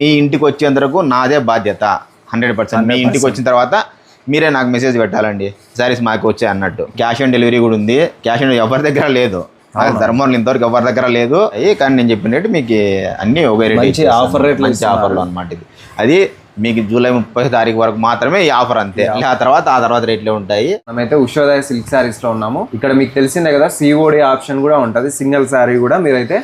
మీ ఇంటికి వచ్చేంత వరకు నాదే బాధ్యత 100%. మీ ఇంటికి వచ్చిన తర్వాత మీరే నాకు మెసేజ్ పెట్టాలండి, సారీస్ మాకు వచ్చాయి అన్నట్టు. క్యాష్ ఆన్ డెలివరీ కూడా ఉంది. క్యాష్ ఆన్ ఎవరి దగ్గర లేదు, ధర్మంలో ఇంతవరకు ఎవరి దగ్గర లేదు. కానీ నేను చెప్పినట్టు మీకు అన్ని ఒకే రేట్, ఆఫర్ రేట్, మంచి ఆఫర్లు అనమాట. ఇది అది మీకు జూలై 30 తారీఖు వరకు మాత్రమే ఈ ఆఫర్, అంతే. ఆ తర్వాత రేట్లే ఉంటాయి. మనమైతే ఉషోదయ సిల్క్ శారీస్ లో ఉన్నాము. ఇక్కడ మీకు తెలిసిందే కదా, సిఓడి ఆప్షన్ కూడా ఉంటుంది. సింగిల్ శారీ కూడా మీరైతే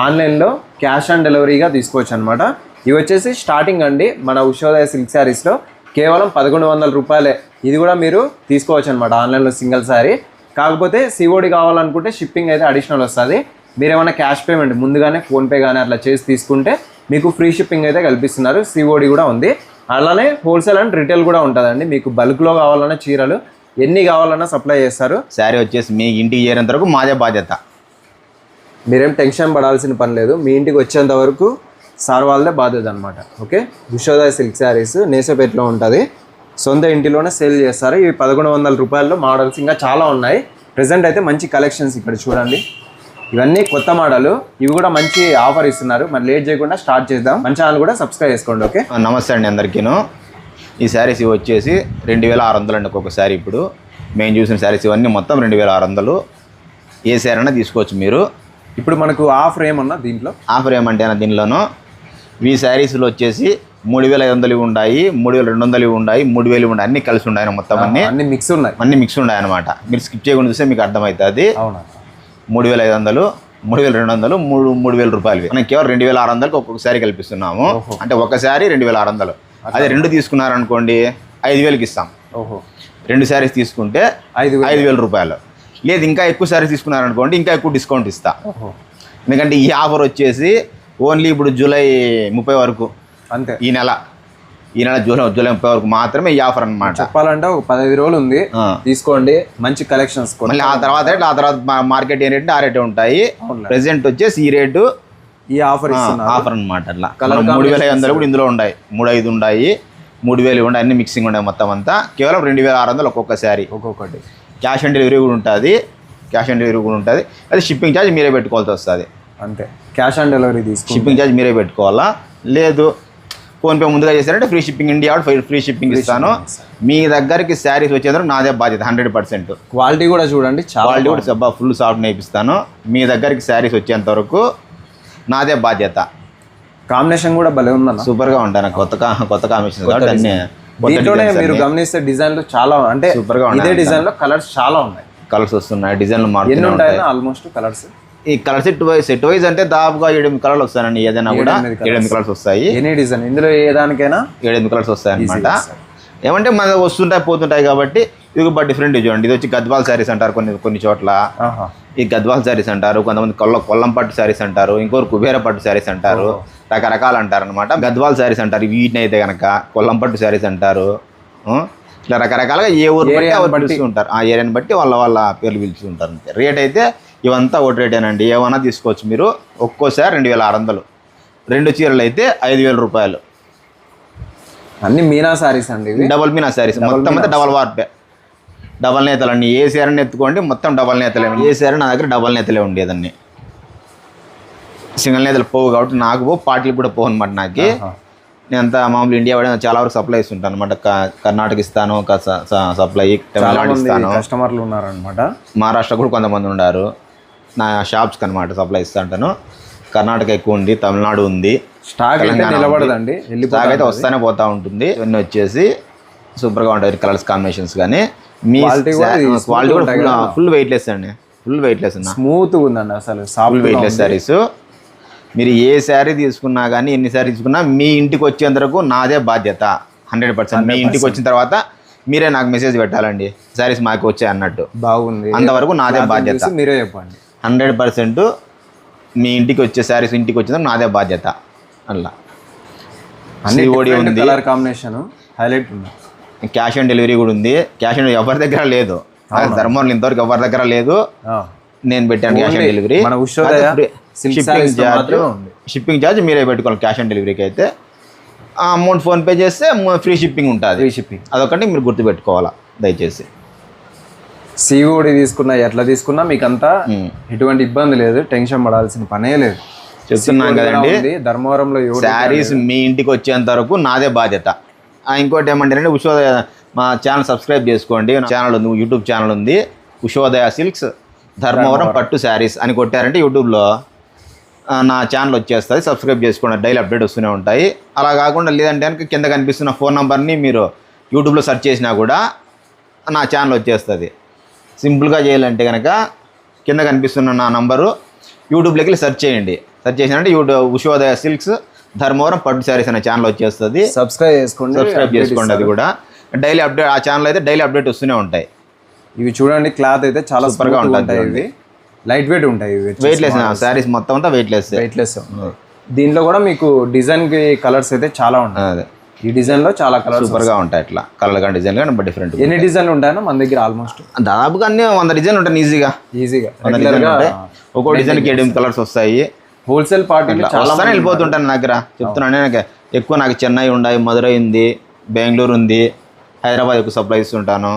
ఆన్లైన్లో క్యాష్ ఆన్ డెలివరీగా తీసుకోవచ్చు అనమాట. ఇవి వచ్చేసి స్టార్టింగ్ అండి మన ఉషోదయ సిల్క్ శారీస్లో కేవలం 1100 రూపాయలే. ఇది కూడా మీరు తీసుకోవచ్చు అనమాట ఆన్లైన్లో సింగిల్ శారీ. కాకపోతే సిఓడి కావాలనుకుంటే షిప్పింగ్ అయితే అడిషనల్ వస్తుంది. మీరు ఏమైనా క్యాష్ పేమెంట్ ముందుగానే ఫోన్పే కానీ అట్లా చేసి తీసుకుంటే మీకు ఫ్రీ షిప్పింగ్ అయితే కల్పిస్తున్నారు. సిఓడి కూడా ఉంది. అలానే హోల్సేల్ అండ్ రిటైల్ కూడా ఉంటుందండి. మీకు బల్క్లో కావాలన్నా చీరలు ఎన్ని కావాలన్నా సప్లై చేస్తారు. శారీ వచ్చేసి మీ ఇంటికి చేరేంత వరకు మాదే బాధ్యత. మీరేం టెన్షన్ పడాల్సిన పని లేదు. మీ ఇంటికి వచ్చేంత వరకు సార్ వాళ్ళదే బాధ్యత అనమాట. ఓకే, ఉషోదయ సిల్క్ శారీస్ నేసపేటలో ఉంటుంది. సొంత ఇంటిలోనే సేల్ చేస్తారు. ఇవి 1100 రూపాయల్లో మోడల్స్ ఇంకా చాలా ఉన్నాయి. ప్రెసెంట్ అయితే మంచి కలెక్షన్స్ ఇక్కడ చూడండి. ఇవన్నీ కొత్త మోడల్. ఇవి కూడా మంచి ఆఫర్ ఇస్తున్నారు. మరి లేట్ చేయకుండా స్టార్ట్ చేద్దాం. మన ఛానల్ కూడా సబ్స్క్రైబ్ చేసుకోండి. ఓకే, నమస్తే అండి అందరికీను. ఈ శారీస్ ఇవి వచ్చేసి 2600 అండి ఒక్కొక్క శారీ. ఇప్పుడు మేము చూసిన శారీస్ ఇవన్నీ మొత్తం 2600. ఏ శారీ అయినా తీసుకోవచ్చు మీరు. ఇప్పుడు మనకు ఆఫర్ ఏమన్నా దీంట్లో? ఆఫర్ ఏమంటే దీనిలోనూ ఈ శారీస్లో వచ్చేసి 3500 ఉన్నాయి, 3200 ఉన్నాయి, 3000 ఉన్నాయి, అన్ని కలిసి ఉన్నాయి. మొత్తం అన్ని మిక్స్ ఉన్నాయి. అన్ని మిక్స్ ఉన్నాయి అనమాట. మీరు స్కిప్ చేయకుండా చూస్తే మీకు అర్థమవుతుంది. అవునా, 3500, 3200, 3000 రూపాయలు. మనం కేవలం 2600కి ఒక్కొక్క శారీ కల్పిస్తున్నాము. అంటే ఒక శారీ 2600. అదే 2 తీసుకున్నారనుకోండి 5000కి ఇస్తాం. ఓహో, 2 శారీస్ తీసుకుంటే 5000 రూపాయలు. లేదు ఇంకా ఎక్కువ శారీస్ తీసుకున్నారనుకోండి ఇంకా ఎక్కువ డిస్కౌంట్ ఇస్తా. ఎందుకంటే ఈ ఆఫర్ వచ్చేసి ఓన్లీ ఇప్పుడు జూలై 30 వరకు, అంతే. ఈ నెల జూలై 30 వరకు మాత్రమే ఈ ఆఫర్ అనమాట. చెప్పాలంటే ఒక 15 రోజులు ఉంది. తీసుకోండి, మంచి కలెక్షన్స్. మళ్ళీ ఆ తర్వాత మార్కెట్ ఏ రేట్ ఆ రేటే ఉంటాయి. ప్రెసెంట్ వచ్చేసి ఈ రేటు ఈ ఆఫర్ అనమాట. అట్లా 3500 కూడా ఇందులో ఉన్నాయి, 3500 ఉన్నాయి, 3000 ఉన్నాయి, అన్ని మిక్సింగ్ ఉన్నాయి. మొత్తం అంతా కేవలం 2600 ఒక్కొక్క శారీ. ఒక్కొక్కటి క్యాష్ ఆన్ డెలివరీ కూడా ఉంటుంది. అది షిప్పింగ్ ఛార్జ్ మీరే పెట్టుకోవాల్సి వస్తుంది. అంతే, cash on delivery shipping charge మీరే పెట్టుకోవాలా. లేదు ఫోన్పే ముందుగా చేశారంటే free shipping, India free shipping ఇస్తాను. మీ దగ్గరికి శారీస్ వచ్చేందుకు నాదే బాధ్యత 100%. క్వాలిటీ కూడా చూడండి, క్వాలిటీ కూడా ఫుల్ సాఫ్ట్ నేర్పిస్తాను. మీ దగ్గరికి శారీస్ వచ్చేంత వరకు నాదే బాధ్యత. కాంబినేషన్ కూడా భలే ఉందన్న, సూపర్గా ఉంటాను. కొత్త కాంబినేషన్ కాబట్టి అన్ని. దీంట్లోనే మీరు గమనిస్తే డిజైన్లు చాలా, అంటే సూపర్గా ఇదే డిజైన్ లో కలర్స్ చాలా ఉన్నాయి. కలర్స్ వస్తున్నాయి, డిజైన్లు మారుతున్నాయి. ఉంటాయి ఆల్మోస్ట్ కలర్స్. ఈ కలర్ సెట్ వైజ్ అంటే దాదాపుగా 7 కలర్లు వస్తాయండి. ఏదైనా కూడా 7 కలర్స్ వస్తాయి. ఎనీ డిజైన్ ఇందులో ఏ దానికైనా 7 కలర్స్ వస్తాయి అనమాట. ఏమంటే మన వస్తుంటాయి పోతుంటాయి కాబట్టి ఇది బట్ డిఫరెంట్. చూడండి, ఇది వచ్చి గద్వాల్ శారీస్ అంటారు కొన్ని చోట్ల. ఈ గద్వాల్ శారీస్ అంటారు, కొంతమంది కొల్లం పట్టు శారీస్ అంటారు, ఇంకొకరు కుబేర పట్టు శారీస్ అంటారు, రకరకాలు అంటారు అనమాట. గద్వాల్ శారీస్ అంటారు. వీటిని అయితే కనుక కొల్లం పట్టు శారీస్ అంటారు. ఇట్లా రకరకాలుగా ఏ ఊరు పిలుస్తూ ఉంటారు. ఆ ఏరియాని బట్టి వాళ్ళ పేర్లు పిలుస్తూ ఉంటారు. అంతే. రేట్ అయితే ఇవంతా ఒకటి రేటేనండి. ఏమన్నా తీసుకోవచ్చు మీరు. ఒక్కోసారి 2600. 2 చీరలు అయితే 5000 రూపాయలు. అన్ని మీనా శారీస్ అండి, డబల్ మీనా శారీస్. మొత్తం అయితే డబల్ వార్పే, డబల్ నేతలు అండి. ఏ శారీని ఎత్తుకోండి మొత్తం డబల్ నేతలే. ఏ శారీ నా దగ్గర డబల్ నేతలే ఉండేదాన్ని. సింగిల్ నేతలు పోవు కాబట్టి నాకు పోవు, పార్టీలు కూడా పోవు అనమాట. నాకు నేను అంతా మామూలు ఇండియా వాడే చాలా వరకు సప్లై ఇస్తుంటాను అనమాట. కర్ణాటక ఇస్తాను సప్లై, తమిళనాడు ఇస్తాను. కస్టమర్లు ఉన్నారనమాట. మహారాష్ట్ర కూడా కొంతమంది ఉన్నారు. నా షాప్స్కి అనమాట సప్లై ఇస్తూ ఉంటాను. కర్ణాటక ఎక్కువ ఉంది, తమిళనాడు ఉంది. స్టాక్ నిలబడదండి, స్టాక్ అయితే వస్తానే పోతూ ఉంటుంది. ఇవన్నీ వచ్చేసి సూపర్గా ఉంటాయి కలర్స్ కాంబినేషన్స్. కానీ మీ క్వాలిటీ కూడా ఫుల్ వెయిట్లెస్ అండి, ఫుల్ వెయిట్లెస్. స్మూత్ ఉందండి అసలు, ఫుల్ వెయిట్లెస్ శారీస్. మీరు ఏ శారీ తీసుకున్నా కానీ ఎన్ని శారీ తీసుకున్నా మీ ఇంటికి వచ్చేంత వరకు నాదే బాధ్యత 100%. మీ ఇంటికి వచ్చిన తర్వాత మీరే నాకు మెసేజ్ పెట్టాలండి, శారీస్ మాకు వచ్చాయి అన్నట్టు. బాగుంది, అంతవరకు నాదే బాధ్యత. మీరే చెప్పండి. 100% మీ ఇంటికి వచ్చే శారీస్ ఇంటికి వచ్చేందుకు నాదే బాధ్యత. అలా సిఓడి ఉంది, కలర్ కాంబినేషన్ హైలైట్ ఉంది. క్యాష్ ఆన్ డెలివరీ కూడా ఉంది. క్యాష్ ఆన్ ఎవరి దగ్గర లేదు, ధర్మంలో ఇంతవరకు ఎవరి దగ్గర లేదు. నేను పెట్టాను cash on delivery. Shipping charge మీరే పెట్టుకోవాలి. క్యాష్ ఆన్ డెలివరీకి అయితే ఆ అమౌంట్ ఫోన్పే చేస్తే ఫ్రీ షిప్పింగ్ ఉంటుంది. ఫ్రీ షిప్పింగ్ అదొకటి మీరు గుర్తుపెట్టుకోవాలా దయచేసి. సిఓడి తీసుకున్నా ఎట్లా తీసుకున్నా మీకు అంతా ఎటువంటి ఇబ్బంది లేదు, టెన్షన్ పడాల్సిన పనే లేదు. చెప్తున్నాను కదండి, ధర్మవరంలో శారీస్ మీ ఇంటికి వచ్చేంత వరకు నాదే బాధ్యత. ఇంకోటి ఏమంటారంటే ఉషోదయ మా ఛానల్ సబ్స్క్రైబ్ చేసుకోండి. ఛానల్ ఉంది, యూట్యూబ్ ఛానల్ ఉంది, ఉషోదయ సిల్క్స్ ధర్మవరం పట్టు శారీస్ అని కొట్టారంటే యూట్యూబ్లో నా ఛానల్ వచ్చేస్తుంది. సబ్స్క్రైబ్ చేసుకోండి, డైలీ అప్డేట్ వస్తూనే ఉంటాయి. అలా కాకుండా లేదంటే కనుక కింద కనిపిస్తున్న ఫోన్ నెంబర్ని మీరు యూట్యూబ్లో సెర్చ్ చేసినా కూడా నా ఛానల్ వచ్చేస్తుంది. సింపుల్గా చేయాలంటే కనుక కింద కనిపిస్తున్న నా నంబరు యూట్యూబ్లోకి వెళ్ళి సెర్చ్ చేయండి. సెర్చ్ చేసినంటే ఉషోదయ సిల్క్స్ ధర్మవరం పట్టు శారీస్ అనే ఛానల్ వచ్చేస్తుంది. సబ్స్క్రైబ్ చేసుకోండి. అది కూడా డైలీ అప్డేట్, ఆ ఛానల్ అయితే డైలీ అప్డేట్ వస్తూనే ఉంటాయి. ఇవి చూడండి, క్లాత్ అయితే చాలా సూపర్గా ఉంటుంది. ఇవి లైట్ వెయిట్ ఉంటాయి. వెయిట్లెస్ శారీస్ మొత్తం అంతా వెయిట్లెస్. దీంట్లో కూడా మీకు డిజైన్ కి కలర్స్ అయితే చాలా ఉంటాయి. అదే ఈ డిజైన్ లో చాలా కలర్స్ సూపర్గా ఉంటాయి. అట్లా కలర్ కానీ డిజైన్ కానీ డిఫరెంట్. ఎన్ని డిజైన్లు ఉంటాయో మన దగ్గర ఆల్మోస్ట్ దాదాపుగా అన్ని 100 డిజైన్లు ఉంటాయి. ఈజీగా 100 డిజైన్లు ఉంటాయి. ఒక్కో డిజైన్కి 7 కలర్స్ వస్తాయి. హోల్సేల్ పార్టీ చాలా వెళ్ళిపోతుంటాను. నా దగ్గర చెప్తున్నాను, నాకు ఎక్కువ నాకు చెన్నై ఉన్నాయి, మధురై ఉంది, బెంగళూరు ఉంది, హైదరాబాద్ ఎక్కువ సప్లై ఇస్తుంటాను.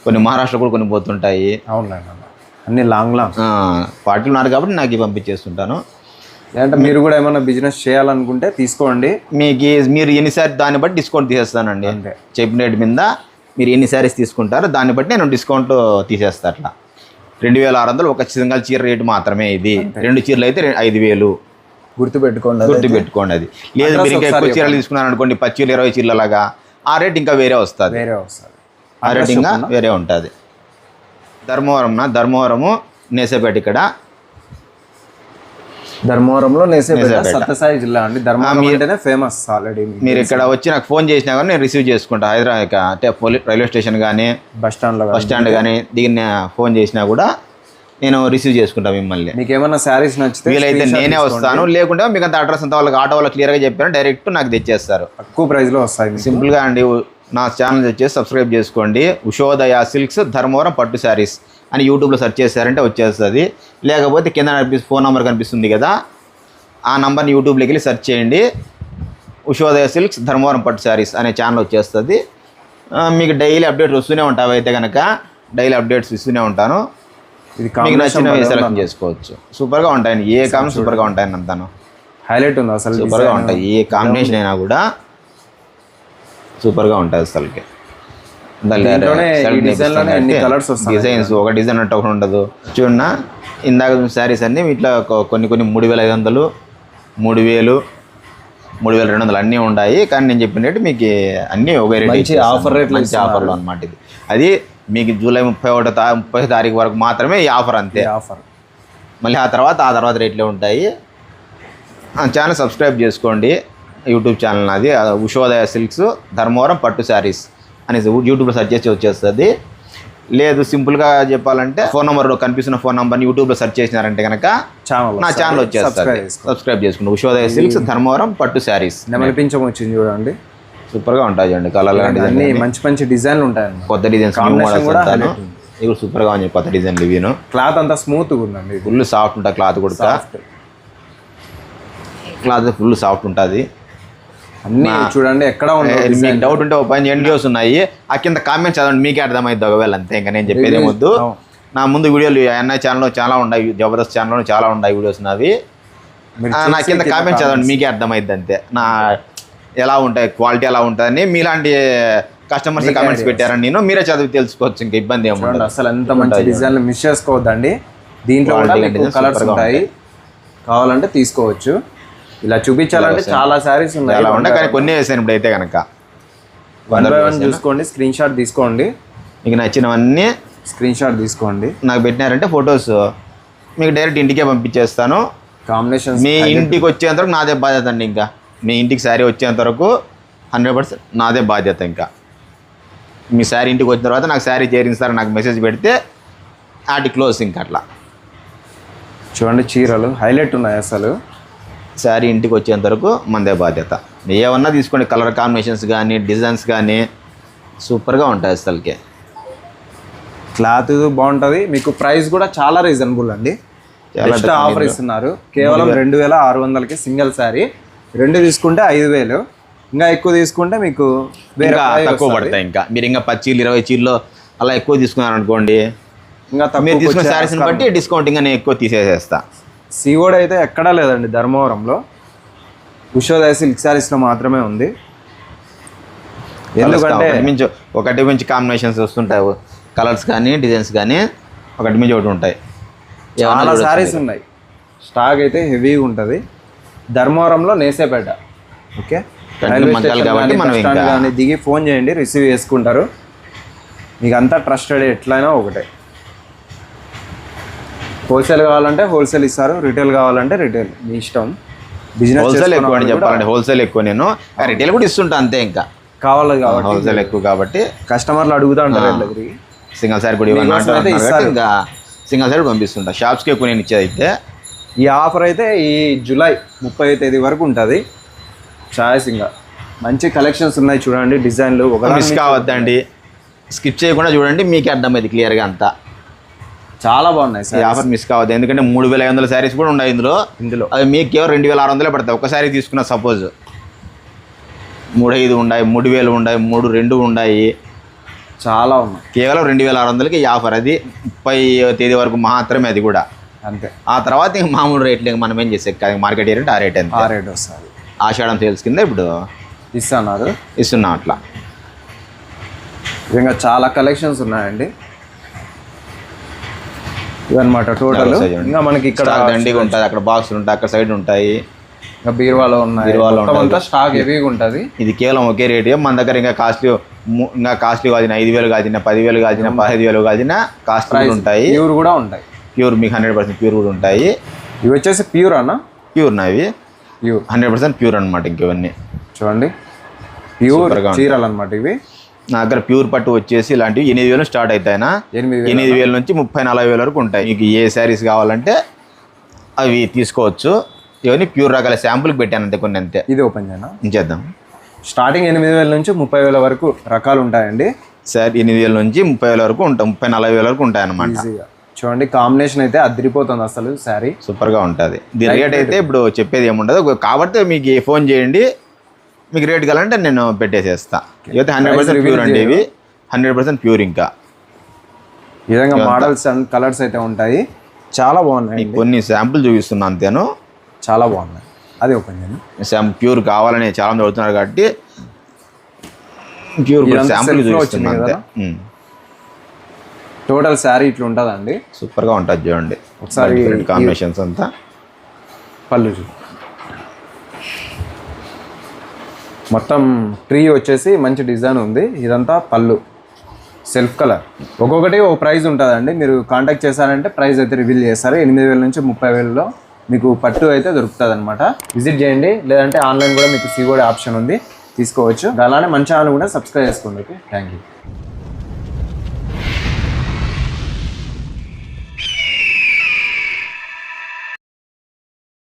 కొన్ని మహారాష్ట్ర కూడా కొన్ని పోతుంటాయి. అవునండి, అన్ని లాంగ్ పార్టీలు ఉన్నారు కాబట్టి నాకు ఇవి పంపించేస్తుంటాను. లేదంటే మీరు కూడా ఏమైనా బిజినెస్ చేయాలనుకుంటే తీసుకోండి. మీరు ఎన్ని శారీస్ దాన్ని బట్టి డిస్కౌంట్ తీసేస్తానండి. అంతే, చెప్పిన రేట్ మీద మీరు ఎన్ని శారీస్ తీసుకుంటారో దాన్ని బట్టి నేను డిస్కౌంట్ తీసేస్తాను. అట్లా 2600 ఒక సింగల్ చీర రేటు మాత్రమే. ఇది 2 చీరలు అయితే 5000. గుర్తుపెట్టుకోండి. అది లేదు మీరు ఇంకా ఎక్కువ చీరలు తీసుకున్నారు అనుకోండి, 10 చీరలు 20 చీరలు అలాగా, ఆ రేట్ ఇంకా వేరే వస్తుంది. ఆ రేట్ ఇంకా వేరే ఉంటుంది. ధర్మవరము నేసేపేట. ఇక్కడ ధర్మవరంలో సత్యసాయి జిల్లా అండి. ధర్మవరం అంటేనే ఫేమస్ ఆల్రెడీ. మీరు ఇక్కడ వచ్చి నాకు ఫోన్ చేసినా కానీ నేను రిసీవ్ చేసుకుంటా. హైదరాబాద్ అంటే రైల్వే స్టేషన్ కానీ బస్ స్టాండ్ కానీ దిగిన ఫోన్ చేసినా కూడా నేను రిసీవ్ చేసుకుంటా మిమ్మల్ని. మీకు ఏమైనా శారీస్ నచ్చితే వీలైతే నేనే వస్తాను, లేకుంటే మీకు అంత అడ్రస్ అంతా వాళ్ళకి ఆటో వాళ్ళకి క్లియర్గా చెప్పాను, డైరెక్ట్ నాకు తెచ్చేస్తారు. తక్కువ ప్రైస్లో వస్తాయి. సింపుల్గా అండి, నా ఛానల్ వచ్చేసి సబ్స్క్రైబ్ చేసుకోండి. ఉషోదయ సిల్క్స్ ధర్మవరం పట్టు శారీస్ అని యూట్యూబ్లో సెర్చ్ చేశారంటే వచ్చేస్తుంది. లేకపోతే కింద ఫోన్ నెంబర్ కనిపిస్తుంది కదా, ఆ నెంబర్ని యూట్యూబ్లోకి వెళ్ళి సెర్చ్ చేయండి. ఉషోదయ సిల్క్స్ ధర్మవరం పట్టు శారీస్ అనే ఛానల్ వచ్చేస్తుంది. మీకు డైలీ అప్డేట్స్ వస్తూనే ఉంటాయి. అయితే కనుక డైలీ అప్డేట్స్ ఇస్తూనే ఉంటాను. ఇది మీకు నచ్చినవి సెలెక్ట్ చేసుకోవచ్చు. సూపర్గా ఉంటాయండి, ఏ కామెంట్ సూపర్గా ఉంటాయని అంతాను. హైలైట్ ఉంది అసలు, సూపర్గా ఉంటాయి. ఏ కాంబినేషన్ అయినా కూడా సూపర్గా ఉంటుంది అసలుకి. డిజైన్స్ ఒక డిజైన్ అంటే ఒకటి ఉండదు. చూడన్న ఇందాక శారీస్ అన్నీ ఇట్లా కొన్ని 3500, 3000, 3200 అన్నీ ఉన్నాయి. కానీ నేను చెప్పినట్టు మీకు అన్నీ ఒక రేట్, మంచి ఆఫర్లో అనమాట. ఇది అది మీకు జూలై 30 తారీఖు వరకు మాత్రమే ఈ ఆఫర్. అంతే ఆఫర్. మళ్ళీ ఆ తర్వాత రేట్లే ఉంటాయి. ఛానల్ సబ్స్క్రైబ్ చేసుకోండి. యూట్యూబ్ ఛానల్ అది ఉషోదయ సిల్క్స్ ధర్మవరం పట్టు శారీస్ అనేసి యూట్యూబ్లో సెర్చ్ చేసి వచ్చేస్తుంది. లేదు సింపుల్గా చెప్పాలంటే ఫోన్ నెంబర్ కనిపిస్తున్న ఫోన్ నెంబర్ని యూట్యూబ్లో సెర్చ్ చేసినారంటే కనుక నా ఛానల్ వచ్చేస్తుంది. సబ్స్క్రైబ్ చేసుకోండి. ఉషోదయ సిల్క్స్ ధర్మవరం పట్టు శారీస్. నెమలిపించం వచ్చింది చూడండి, సూపర్గా ఉంటాయి. చూడండి కలర్ అన్ని మంచి డిజైన్లు ఉంటాయి. కొత్త డిజైన్స్ ఇవి సూపర్గా ఉంది. కొత్త డిజైన్లు ఇవిను. క్లాత్ అంతా స్మూత్గా ఉందండి, ఫుల్ సాఫ్ట్ ఉంటుంది. క్లాత్ కూడా ఫుల్ సాఫ్ట్ ఉంటుంది. అన్ని చూడండి, ఎక్కడ మీకు డౌట్ ఉంటే ఓ 10 వీడియోస్ ఉన్నాయి, ఆ కింద కామెంట్స్ చదవండి, మీకే అర్థమైంది ఒకవేళ. అంతే, ఇంకా నేను చెప్పేది వద్దు. నా ముందు వీడియోలు ఎన్ఐ ఛానల్లో చాలా ఉన్నాయి, జబర్దస్త్ ఛానల్లో చాలా ఉన్నాయి వీడియోస్ నావి. నా కింద కామెంట్స్ చదవండి, మీకే అర్థమైద్ది. అంతే, నా ఎలా ఉంటాయి, క్వాలిటీ ఎలా ఉంటుందని మీలాంటి కస్టమర్స్ కామెంట్స్ పెట్టారని నేను మీరే చదివి తెలుసుకోవచ్చు. ఇంకా ఇబ్బంది ఏముంటుంది. అసలు ఎంత మంచి డిజైన్లు మిస్ చేసుకోవద్దండి. దీంట్లో కలర్స్ ఉంటాయి, కావాలంటే తీసుకోవచ్చు. ఇలా చూపించాలంటే చాలా శారీస్ ఉన్నాయి, అలా ఉంటాయి. కానీ కొన్ని వేసాను ఇప్పుడు అయితే కనుక. 1 by 1 చూసుకోండి, స్క్రీన్ షాట్ తీసుకోండి. మీకు నచ్చినవన్నీ స్క్రీన్ షాట్ తీసుకోండి. నాకు పెట్టినారంటే ఫొటోస్ మీకు డైరెక్ట్ ఇంటికే పంపించేస్తాను. కాంబినేషన్ మీ ఇంటికి వచ్చేంత వరకు నాదే బాధ్యత అండి. ఇంకా మీ ఇంటికి శారీ వచ్చేంత వరకు 100% నాదే బాధ్యత. ఇంకా మీ శారీ ఇంటికి వచ్చిన తర్వాత నాకు శారీ చేరించారు, నాకు మెసేజ్ పెడితే ఆటి క్లోజ్. ఇంకా అట్లా చూడండి, చీరలు హైలైట్ ఉన్నాయి. అసలు శారీ ఇంటికి వచ్చేంత వరకు మనదే బాధ్యత. ఏమన్నా తీసుకోండి, కలర్ కాంబినేషన్స్ కానీ డిజైన్స్ కానీ సూపర్గా ఉంటాయి. అసలుకే క్లాత్ బాగుంటుంది. మీకు ప్రైస్ కూడా చాలా రీజనబుల్ అండి. చాలా ఆఫర్ ఇస్తున్నారు. కేవలం 2600కి సింగిల్ శారీ. 2 తీసుకుంటే 5000, ఇంకా ఎక్కువ తీసుకుంటే మీకు వేరే తక్కువ పడతాయి. ఇంకా మీరు ఇంకా 10 చీరలు 20 చీరలు అలా ఎక్కువ తీసుకున్నారు అనుకోండి, ఇంకా మీరు తీసుకున్న శారీస్ని బట్టి డిస్కౌంట్ ఇంకా నేను ఎక్కువ తీసేసేస్తా. సీఓడి అయితే ఎక్కడా లేదండి ధర్మవరంలో, ఉషోదయ సిల్క్ శారీస్లో మాత్రమే ఉంది. ఎందుకంటే ఒకటి మించి కాంబినేషన్స్ వస్తుంటాయి, కలర్స్ కానీ డిజైన్స్ కానీ ఒకటి మించి ఒకటి ఉంటాయి. చాలా శారీస్ ఉన్నాయి, స్టాక్ అయితే హెవీగా ఉంటుంది. ధర్మవరంలో నేసేపేట, ఓకే, రైల్వే స్టేషన్ కాబట్టి కానీ, మనం బస్ స్టాండ్ ఇంకా కానీ దిగి ఫోన్ చేయండి, రిసీవ్ చేసుకుంటారు. మీకు అంతా ట్రస్టెడ్, ఎట్లయినా ఒకటే. హోల్సేల్ కావాలంటే హోల్సేల్ ఇస్తారు, రిటైల్ కావాలంటే రిటైల్, మీ ఇష్టం. బిజినెస్ హోల్సేల్ ఎక్కువ అని చెప్పాలంటే హోల్సేల్ ఎక్కువ, నేను రిటైల్ కూడా ఇస్తుంటా అంతే. ఇంకా కావాలి కాబట్టి హోల్సేల్ ఎక్కువ కాబట్టి కస్టమర్లు అడుగుతూ ఉంటారు వీళ్ళ దగ్గరికి. సింగల్ సారీ కూడా ఇవ్వని మీకోసం అయితే ఇస్తారు. ఇంకా సింగల్ సారీ పంపిస్తుంటా. షాప్స్కి ఎక్కువ నేను ఇచ్చేది అయితే. ఈ ఆఫర్ అయితే ఈ జూలై 30వ తేదీ వరకు ఉంటుంది. చాయిస్ ఇంకా మంచి కలెక్షన్స్ ఉన్నాయి చూడండి, డిజైన్లు మిస్ కావద్దండి, స్కిప్ చేయకుండా చూడండి, మీకే అర్థమైంది క్లియర్గా అంతా. చాలా బాగున్నాయి ఈ సార్. ఆఫర్ మిస్ కావద్దు, ఎందుకంటే 3500 శారీస్ కూడా ఉన్నాయి ఇందులో. అది మీకు కేవలం 2600 పడతాయి. ఒక శారీ తీసుకున్న సపోజ్ 3500 ఉన్నాయి, 3000 ఉన్నాయి, 32 ఉన్నాయి, చాలా ఉన్నాయి. కేవలం 2600కి ఈ ఆఫర్. అది 30వ తేదీ వరకు మాత్రమే, అది కూడా అంతే. ఆ తర్వాత ఇంక మామూలు రేట్లు మనం ఏం చేసే మార్కెట్ రేట్ ఆ రేట్ ఆ రేట్ వస్తుంది. ఆషాఢం సేల్స్ కింద ఇప్పుడు ఇస్తున్నారు, ఇస్తున్నాం అట్లా. ఇంకా చాలా కలెక్షన్స్ ఉన్నాయండి ఇదన్నమాట టోటల్. ఇంకా మనకి ఇక్కడ దండిగా ఉంటుంది, అక్కడ బాక్సులు ఉంటాయి, అక్కడ సైడ్ ఉంటాయి, ఇంకా బీరువాలో ఉన్నాయి, బీరువాలో అంతా స్టాక్ హెవీగా ఉంటుంది. ఇది కేవలం ఒకే రేట్. మన దగ్గర ఇంకా కాస్ట్లీ కాల్చిన 5000 కాల్చిన 10,000 కాల్చిన 15,000 కాల్చిన కాస్ట్లీ ఉంటాయి. ప్యూర్ కూడా ఉంటాయి, ప్యూర్ మీకు 100% ప్యూర్ కూడా ఉంటాయి. ఇవి వచ్చేసి ప్యూర్ అన్న, ప్యూర్ నావి ప్యూర్ 100% ప్యూర్ అనమాట. ఇంకవన్నీ చూడండి, ప్యూర్ చీరలు అనమాట ఇవి. నా దగ్గర ప్యూర్ పట్టు వచ్చేసి ఇలాంటివి 8,000 స్టార్ట్ అవుతాయినా, 8,000 నుంచి 30-40,000 వరకు ఉంటాయి. మీకు ఏ శారీస్ కావాలంటే అవి తీసుకోవచ్చు. ఇవన్నీ ప్యూర్ రకాల శాంపుల్కి పెట్టాను అంతే, కొన్ని అంతే. ఇది ఓపెన్ చేయనా చేద్దాం. స్టార్టింగ్ 8,000 నుంచి 30,000 వరకు రకాలు ఉంటాయండి. సార్ 8,000 నుంచి 30,000 వరకు ఉంటాయి, 30-40,000 వరకు ఉంటాయి అన్నమాట. ఈజీగా చూడండి, కాంబినేషన్ అయితే అదిరిపోతుంది అసలు. శారీ సూపర్గా ఉంటుంది. దీని రేట్ అయితే ఇప్పుడు చెప్పేది ఏముండదు, కాబట్టి మీకు ఫోన్ చేయండి, మీకు రేట్ కావాలంటే నేను పెట్టేసేస్తా. ఇవైతే 100% ప్యూర్ అండి, ఇవి 100% ప్యూర్. ఇంకా ఈ విధంగా మోడల్స్ అండ్ కలర్స్ అయితే ఉంటాయి, చాలా బాగున్నాయి. కొన్ని శాంపుల్ చూపిస్తున్నా అంతేను, చాలా బాగున్నాయి. అది ఓపెన్ చేయండి. ప్యూర్ కావాలని చాలా మంది అడుగుతున్నారు కాబట్టి ప్యూర్ శాంపుల్ చూపిస్తున్నా అంతే. టోటల్ శారీ ఇట్లా ఉంటుందండి, సూపర్గా ఉంటుంది చూడండి. ఒకసారి కాంబినేషన్స్ అంతా. పళ్ళు మొత్తం ట్రీ వచ్చేసి మంచి డిజైన్ ఉంది. ఇదంతా పళ్ళు సెల్ఫ్ కలర్. ఒక్కొక్కటి ఒక ప్రైస్ ఉంటుందండి. మీరు కాంటాక్ట్ చేశారంటే ప్రైస్ అయితే రివీల్ చేస్తారు. 8,000 నుంచి 30,000లో మీకు పట్టు అయితే దొరుకుతుంది అనమాట. విజిట్ చేయండి, లేదంటే ఆన్లైన్ కూడా మీకు సీఓడి ఆప్షన్ ఉంది, తీసుకోవచ్చు. అలానే మన ఛానల్ కూడా సబ్స్క్రైబ్ చేసుకోండి. Okay, thank you.